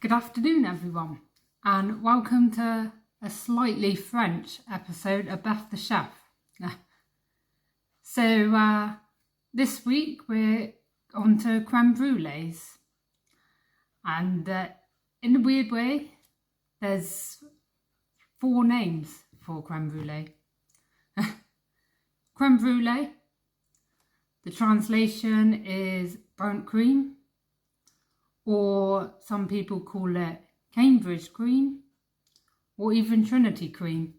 Good afternoon, everyone, and welcome to a slightly French episode of Beth the Chef. So this week we're on to Creme Brulees, and in a weird way, there's 4 names for Creme Brulee. Creme Brulee, the translation is burnt cream, or some people call it Cambridge cream, or even Trinity cream,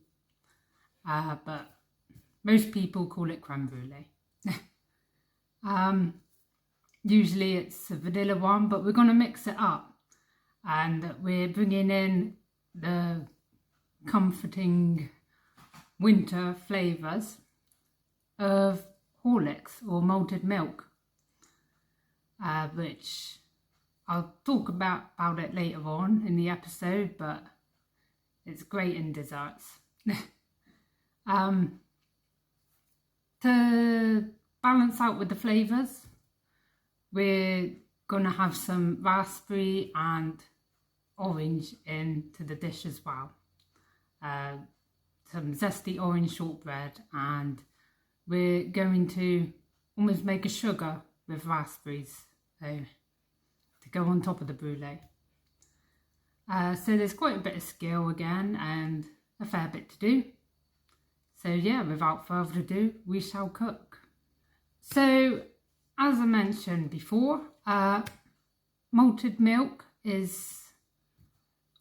but most people call it Creme Brulee. Usually it's a vanilla one, but we're going to mix it up, and we're bringing in the comforting winter flavours of Horlicks or Malted Milk, which I'll talk about it later on in the episode, but it's great in desserts. To balance out with the flavours, we're going to have some raspberry and orange into the dish as well. Some zesty orange shortbread, and we're going to almost make a sugar with raspberries to go on top of the brulee. So there's quite a bit of skill again and a fair bit to do. So yeah, without further ado, we shall cook. So as I mentioned before, malted milk is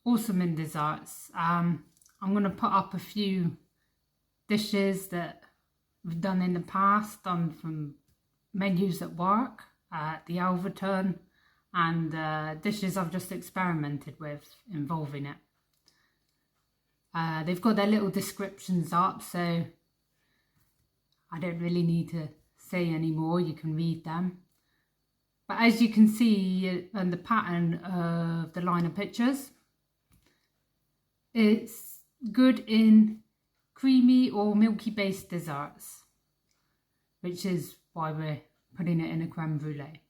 awesome in desserts. I'm going to put up a few dishes that we've done in the past, done from menus at work, at the Alverton, and dishes I've just experimented with involving it. They've got their little descriptions up, so I don't really need to say any more, you can read them. But as you can see in the pattern of the line of pictures, it's good in creamy or milky based desserts, which is why we're putting it in a creme brulee.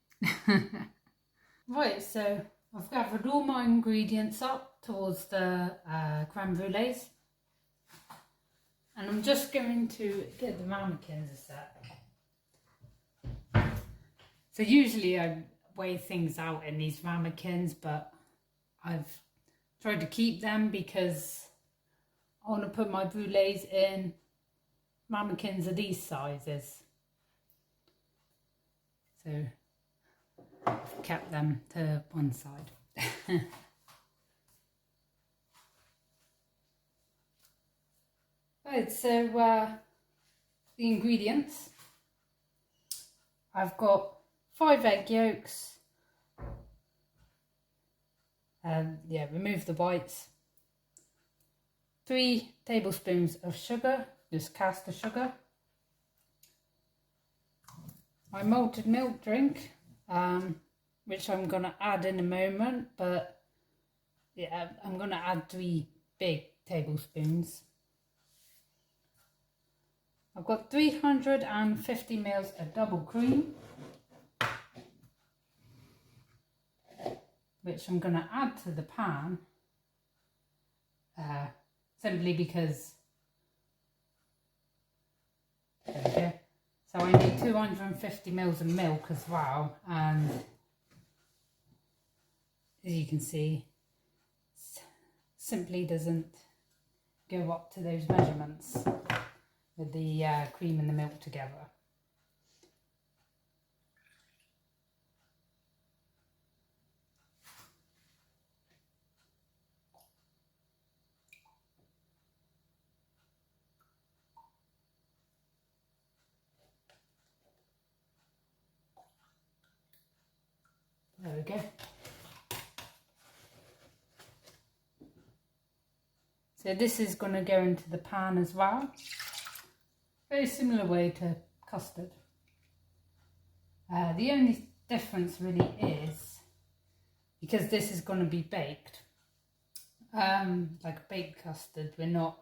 Right, so I've gathered all my ingredients up towards the creme brulees, and I'm just going to get the ramekins a sec. So usually I weigh things out in these ramekins, but I've tried to keep them because I want to put my brulees in ramekins of these sizes. So I've kept them to one side. Right, so the ingredients. I've got 5 egg yolks. Remove the whites. 3 tablespoons of sugar, just caster sugar. My malted milk drink, which I'm going to add in a moment, but yeah, I'm going to add 3 big tablespoons. I've got 350 ml of double cream, which I'm going to add to the pan, simply because, there we go. So I need 250 ml of milk as well, and as you can see, simply doesn't go up to those measurements with the cream and the milk together. There we go. So this is going to go into the pan as well. Very similar way to custard. The only difference really is, because this is going to be baked, like a baked custard, we're not,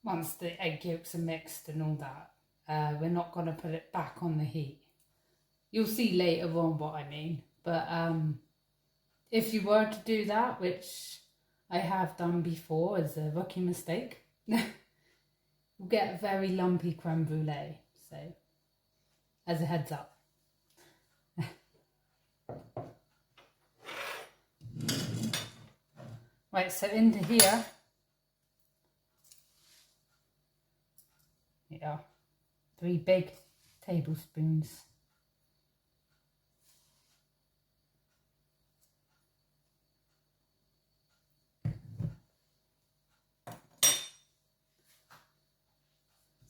once the egg yolks are mixed and all that, we're not going to put it back on the heat. You'll see later on what I mean, but if you were to do that, which I have done before as a rookie mistake, you'll get a very lumpy creme brulee. So, as a heads up. Right, so into here, yeah, 3 big tablespoons.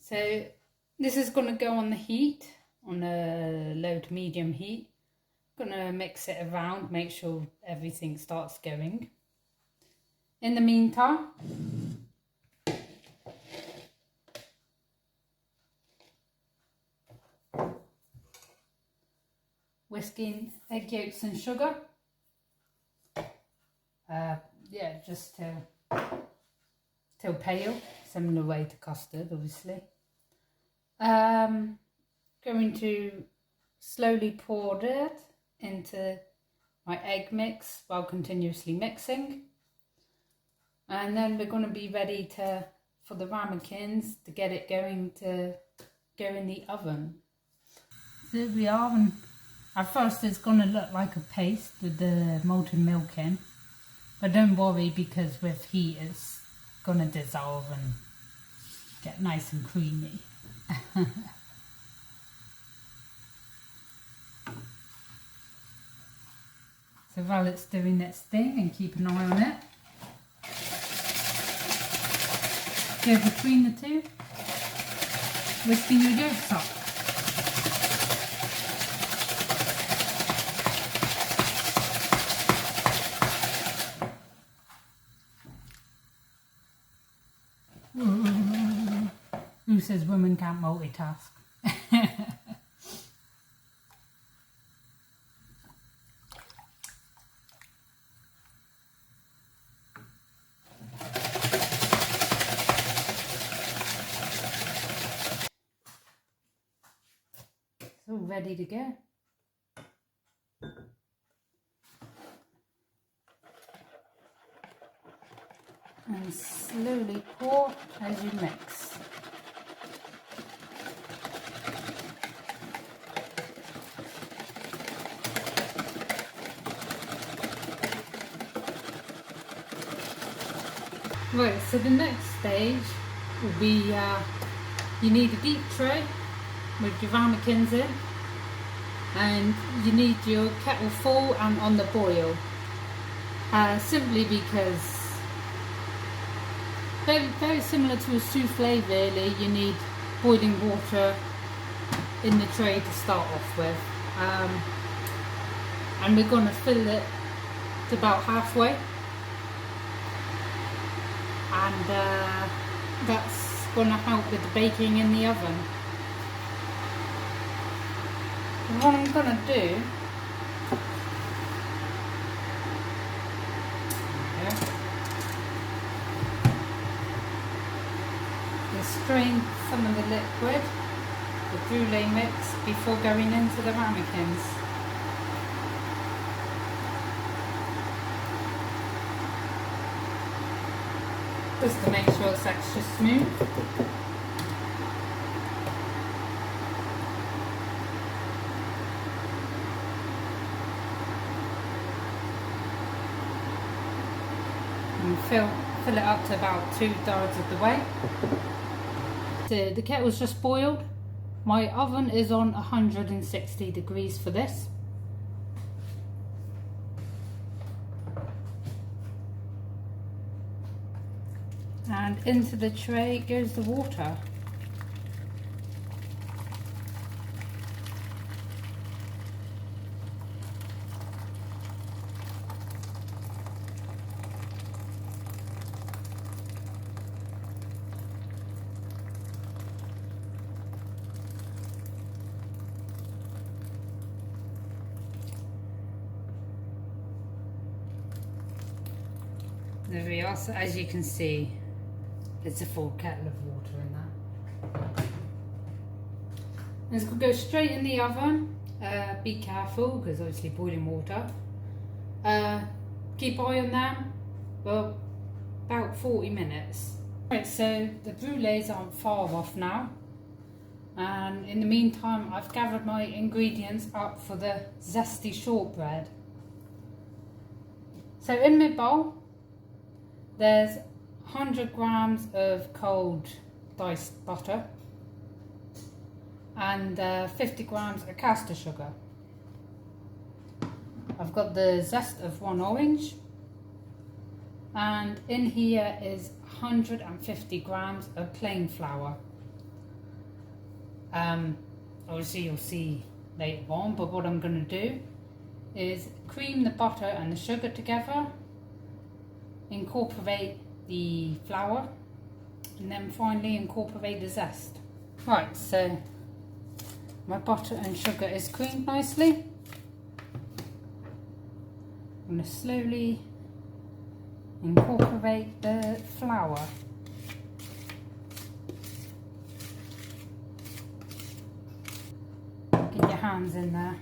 So this is going to go on the heat, on a low to medium heat. I'm going to mix it around, make sure everything starts going. In the meantime, whisking egg yolks and sugar. Yeah, just till pale, similar way to custard, obviously. Going to slowly pour it into my egg mix while continuously mixing. And then we're going to be ready for the ramekins to get it going to go in the oven. So we are, and at first it's going to look like a paste with the malted milk in. But don't worry, because with heat it's going to dissolve and get nice and creamy. So while it's doing its thing, and keep an eye on it, go between the two, whisking your yolks up. Who says women can't multitask? It's all ready to go. And slowly pour as you mix. Right, so the next stage will be, you need a deep tray with your ramekins in, and you need your kettle full and on the boil, simply because very similar to a souffle really, you need boiling water in the tray to start off with, and we're going to fill it to about halfway, and that's going to help with the baking in the oven. And what I'm going to do is strain some of the liquid, the brulee mix, before going into the ramekins. Just to make sure it's extra smooth. And fill it up to about 2/3 of the way. So the kettle's just boiled. My oven is on 160 degrees for this. And into the tray goes the water. There we are, so as you can see, it's a full kettle of water in that. It's going to go straight in the oven. Be careful, because obviously boiling water. keep eye on them for about 40 minutes. Right, so the brulees aren't far off now, and in the meantime I've gathered my ingredients up for the zesty shortbread. So in my bowl there's 100 grams of cold diced butter and 50 grams of caster sugar. I've got the zest of 1 orange, and in here is 150 grams of plain flour. Obviously you'll see later on, but what I'm going to do is cream the butter and the sugar together, incorporate the flour, and then finally incorporate the zest. Right, so my butter and sugar is creamed nicely. I'm going to slowly incorporate the flour. Get your hands in there.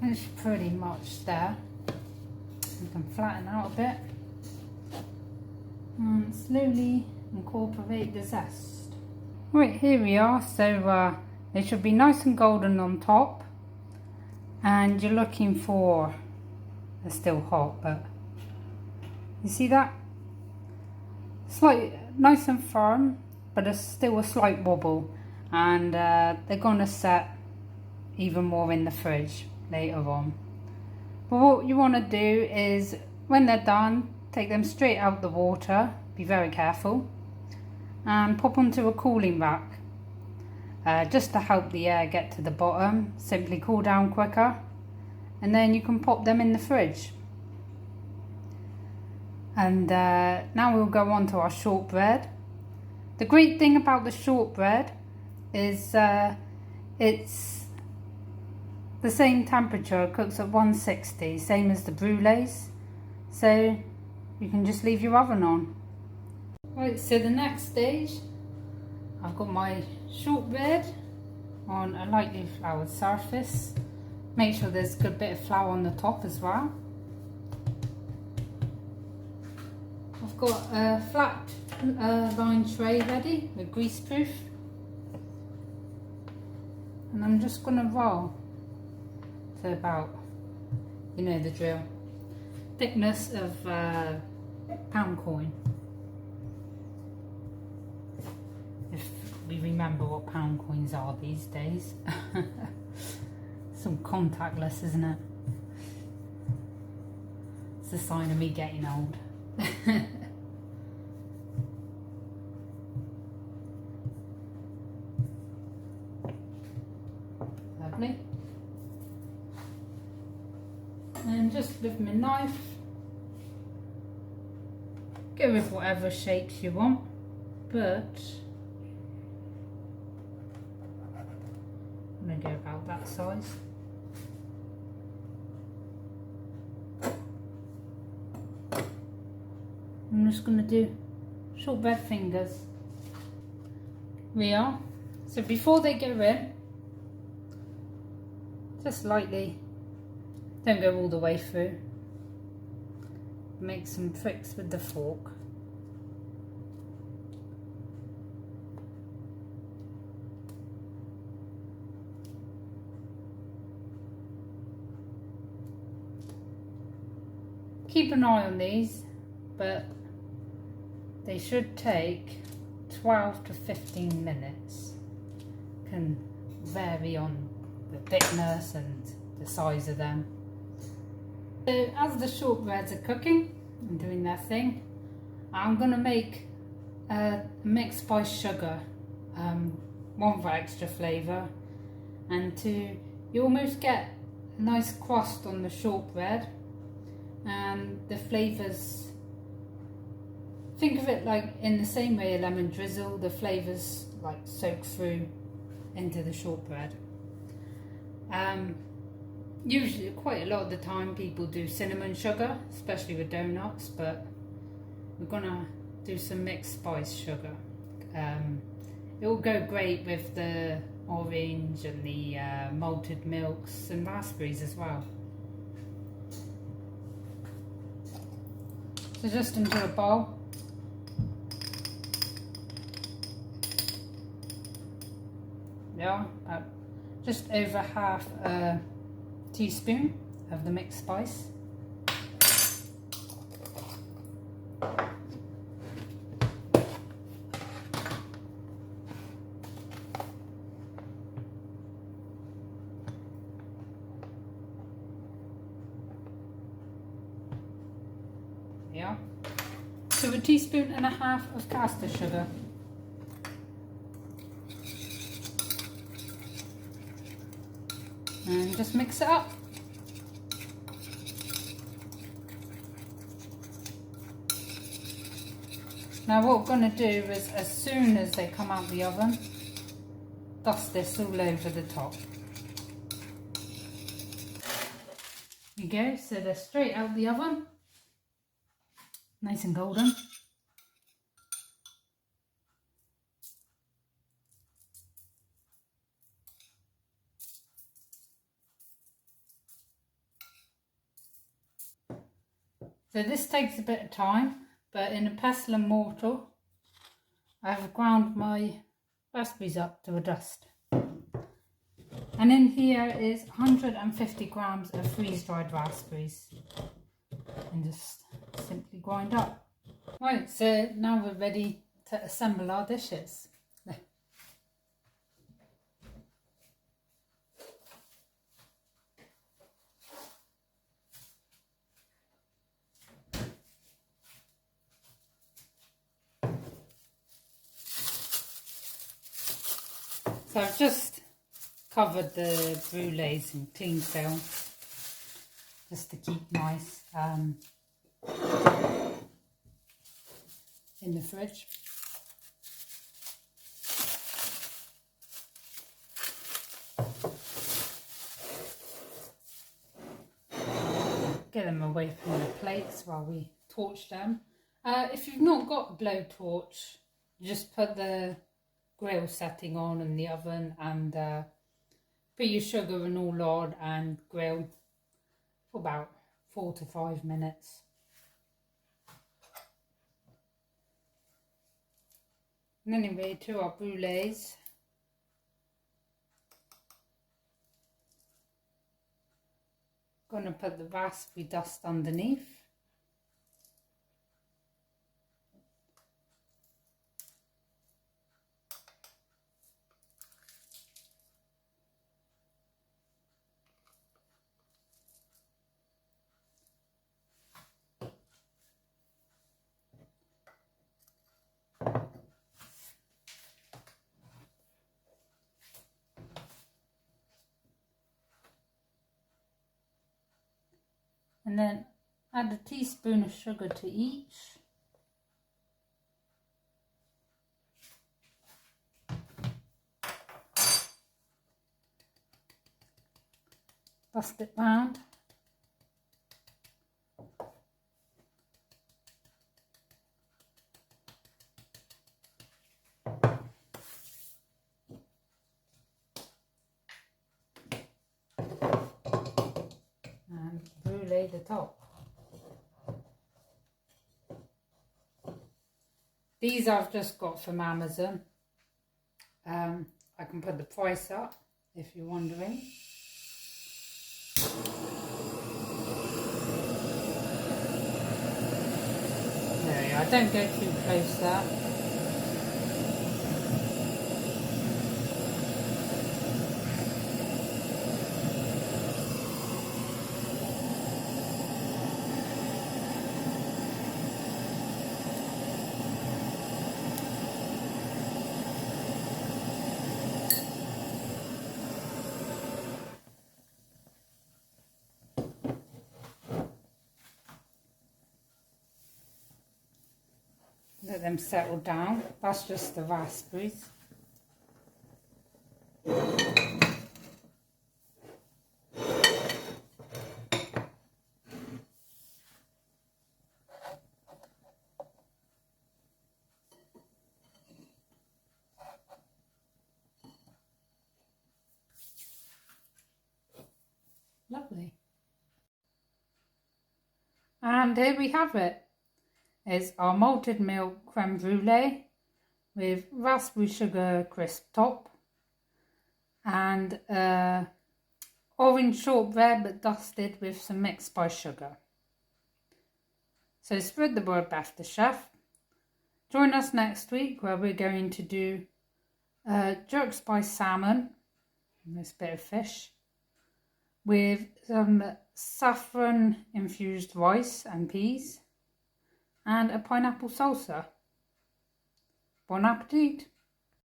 It's pretty much there. You can flatten out a bit and slowly incorporate the zest. Right, here we are. So they should be nice and golden on top, and you're looking for, they're still hot, but you see that? Nice and firm, but there's still a slight wobble, and they're going to set even more in the fridge later on. But what you want to do is, when they're done, take them straight out the water, be very careful, and pop onto a cooling rack, just to help the air get to the bottom, simply cool down quicker, and then you can pop them in the fridge. And now we'll go on to our shortbread. The great thing about the shortbread is it's the same temperature, it cooks at 160, same as the brulees, so you can just leave your oven on. Right, so the next stage, I've got my shortbread on a lightly floured surface. Make sure there's a good bit of flour on the top as well. I've got a flat lined tray ready with grease proof, and I'm just going to roll to about, you know the drill, thickness of pound coin, if we remember what pound coins are these days. Some contactless, isn't it? It's a sign of me getting old. Lovely. And just with my knife, go with whatever shapes you want, but I'm going to go about that size. I'm just going to do shortbread fingers. We are. So before they go in, just lightly, don't go all the way through, make some pricks with the fork. Keep an eye on these, but they should take 12 to 15 minutes. Can vary on the thickness and the size of them. So as the shortbreads are cooking and doing their thing, I'm going to make a mixed spice sugar, one for extra flavour, and two, you almost get a nice crust on the shortbread, and the flavours, think of it like in the same way a lemon drizzle, the flavours like soak through into the shortbread. Usually, quite a lot of the time, people do cinnamon sugar, especially with donuts, but we're gonna do some mixed spice sugar. It will go great with the orange and the malted milks and raspberries as well. So just into a bowl. Yeah, just over half a teaspoon of the mixed spice. Yeah. So a teaspoon and a half of caster sugar. And just mix it up. Now what we're going to do is, as soon as they come out of the oven, dust this all over the top. There you go, so they're straight out of the oven, nice and golden. So this takes a bit of time, but in a pestle and mortar, I've ground my raspberries up to a dust. And in here is 150 grams of freeze-dried raspberries. And just simply grind up. Right, so now we're ready to assemble our dishes. So I've just covered the brulees in cling film just to keep nice in the fridge. Get them away from the plates while we torch them. If you've not got a blowtorch, just put the grill setting on in the oven and put your sugar and all on and grill for about 4 to 5 minutes. And anyway, to our brulees. Gonna put the raspberry dust underneath. And then add a teaspoon of sugar to each. Dust it round. And brulee the top. These I've just got from Amazon. I can put the price up if you're wondering. There we are. Don't go too close there. them settle down. That's just the raspberries. Lovely. And here we have it. It's our malted milk creme brulee with raspberry sugar crisp top and orange shortbread but dusted with some mixed spice sugar. So spread the word, Beth the chef. Join us next week where we're going to do jerk spice salmon, this bit of fish, with some saffron infused rice and peas and a pineapple salsa. Bon appetit!